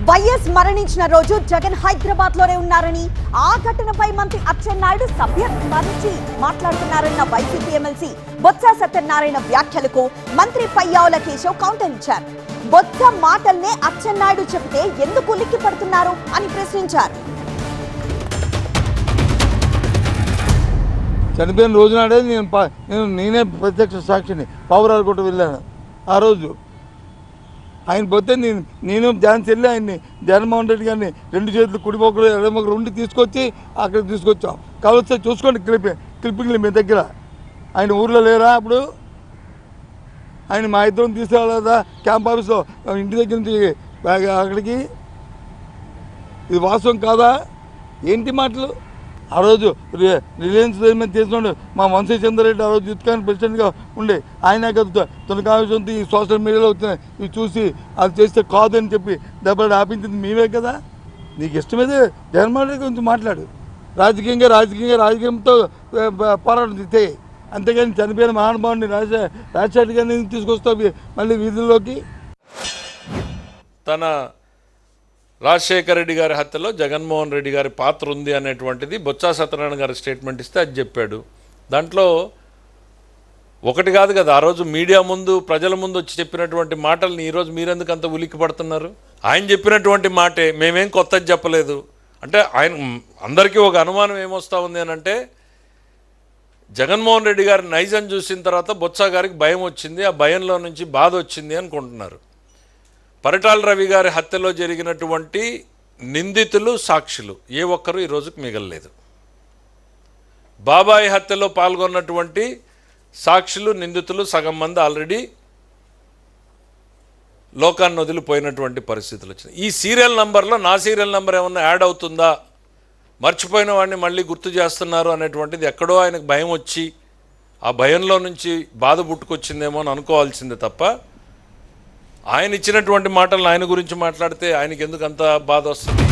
YS మరణించిన రోజు జగన్ హైదరాబాద్ లోనే ఉన్నారని, ఆ ఘటనపై మంత్రి అచ్చెన్నాయుడు సభ్యత్వం నుంచి మాట్లాడుతున్నారన్న వైసీపీ ఎమ్మెల్సీ బొత్స సత్యనారాయణ వ్యాఖ్యలకు మంత్రి పయ్యావుల కేశవ్ కౌంటర్ ఇచ్చారు. బొత్స మాటల్నే అచ్చెన్నాయుడు చెబితే ఎందుకు ఉలిక్కి పడుతున్నారు అని ప్రశ్నించారు. చనిపోయిన రోజునాడే నేనే ప్రత్యక్ష సాక్షిని పావురాలు కొట్టు వెళ్ళాను. ఆ రోజు ఆయన పోతే నేను ఝాన్సీ వెళ్ళి ఆయన్ని జగన్మోహన్ రెడ్డి గారిని 2 చేతులు కుడిపోకలు ఎడమొకరు ఉండి తీసుకొచ్చి అక్కడికి తీసుకొచ్చాం. కావస్తే చూసుకోండి క్లిప్పింగ్లు మీ దగ్గర. ఆయన ఊర్లో లేరా అప్పుడు? ఆయన మా ఇద్దరం తీసుకురాలేదా క్యాంప్ ఆఫీస్లో ఇంటి దగ్గర నుంచి అక్కడికి? ఇది వాస్తవం కాదా? ఏంటి మాటలు? ఆ రోజు రిలయన్స్ తీసుకున్నాడు మా వంశీ చంద్రరెడ్డి, ఆ రోజు యూత్ కాంగ్రెస్ ప్రెసిడెంట్గా ఉండే ఆయన కదా. తొలకాంశంతో ఈ సోషల్ మీడియాలో వచ్చినాయి, ఇవి చూసి అది చేస్తే కాదు అని చెప్పి దెబ్బలు ఆపించింది మేమే కదా. నీకు ఇష్టమైతే జగన్మోహన్ రెడ్డి గురించి మాట్లాడు, రాజకీయంతో పోరాటం చేయి. అంతేగాని చనిపోయిన మహానుభావుని రాజశేఖర్ గారిని తీసుకొస్తావు మళ్ళీ వీధుల్లోకి. తన రాజశేఖర రెడ్డి గారి హత్యలో జగన్మోహన్ రెడ్డి గారి పాత్ర ఉంది అనేటువంటిది బొత్స సత్యనారాయణ గారి స్టేట్మెంట్ ఇస్తే అది చెప్పాడు. దాంట్లో ఒకటి కాదు కదా, ఆ రోజు మీడియా ముందు ప్రజల ముందు వచ్చి చెప్పినటువంటి మాటల్ని ఈరోజు మీరెందుకు అంత ఉలిక్కి పడుతున్నారు? ఆయన చెప్పినటువంటి మాటే, మేమేం కొత్తది చెప్పలేదు అంటే. ఆయన అందరికీ ఒక అనుమానం ఏమొస్తూ ఉంది అని అంటే, జగన్మోహన్ రెడ్డి గారి నైజం చూసిన తర్వాత బొత్స గారికి భయం వచ్చింది, ఆ భయంలో నుంచి బాధ వచ్చింది అనుకుంటున్నారు. పరిటాల రవి గారి హత్యలో జరిగినటువంటి నిందితులు సాక్షులు ఏ ఒక్కరూ ఈ రోజుకి మిగలలేదు. బాబాయి హత్యలో పాల్గొన్నటువంటి సాక్షులు నిందితులు సగం మంది ఆల్రెడీ లోకాన్ని వదిలిపోయినటువంటి పరిస్థితులు వచ్చినాయి. ఈ సీరియల్ నంబర్లో నా సీరియల్ నంబర్ ఏమన్నా యాడ్ అవుతుందా, మర్చిపోయిన వాడిని మళ్ళీ గుర్తు చేస్తున్నారు అనేటువంటిది ఎక్కడో ఆయనకు భయం వచ్చి ఆ భయంలో నుంచి బాధ పుట్టుకొచ్చిందేమో అని అనుకోవాల్సిందే తప్ప, ఆయన ఇచ్చినటువంటి మాటలను ఆయన గురించి మాట్లాడితే ఆయనకి ఎందుకు అంత బాధ వస్తుంది?